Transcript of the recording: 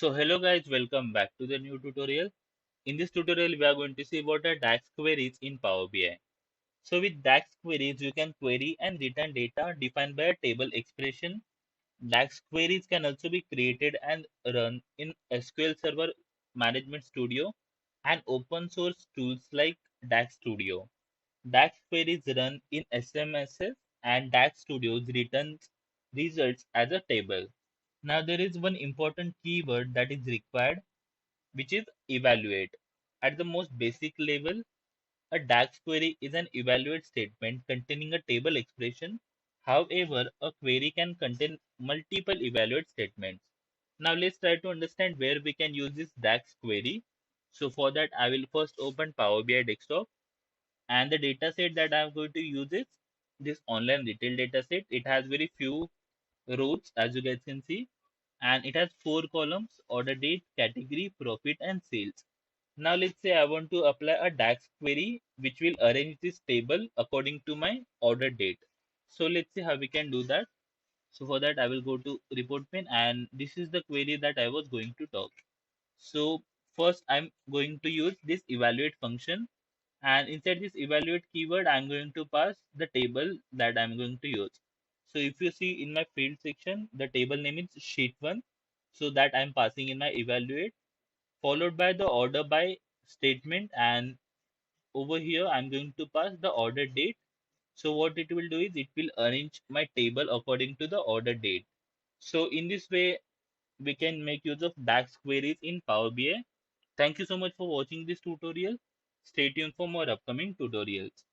So hello guys, welcome back to the new tutorial. In this tutorial, we are going to see what are DAX queries in Power BI. So with DAX queries, you can query and return data defined by a table expression. DAX queries can also be created and run in SQL Server Management Studio and open source tools like DAX Studio. DAX queries run in SMSS and DAX Studios returns results as a table. Now there is one important keyword that is required, which is evaluate. At the most basic level, a DAX query is an evaluate statement containing a table expression. However, a query can contain multiple evaluate statements. Now let's try to understand where we can use this DAX query. So for that, I will first open Power BI desktop, and the data set that I'm going to use is this online retail data set. It has very few rows, as you guys can see, and it has four columns: order date, category, profit, and sales. Now let's say I want to apply a DAX query which will arrange this table according to my order date. So let's see how we can do that. So for that, I will go to report pane, and this is the query that I was going to talk. So first I'm going to use this evaluate function, and inside this evaluate keyword I'm going to pass the table that I'm going to use. So if you see in my field section, the table name is sheet 1, so that I'm passing in my evaluate, followed by the order by statement, and over here I'm going to pass the order date. So what it will do is it will arrange my table according to the order date. So in this way we can make use of DAX queries in Power BI. Thank you so much for watching this tutorial. Stay tuned for more upcoming tutorials.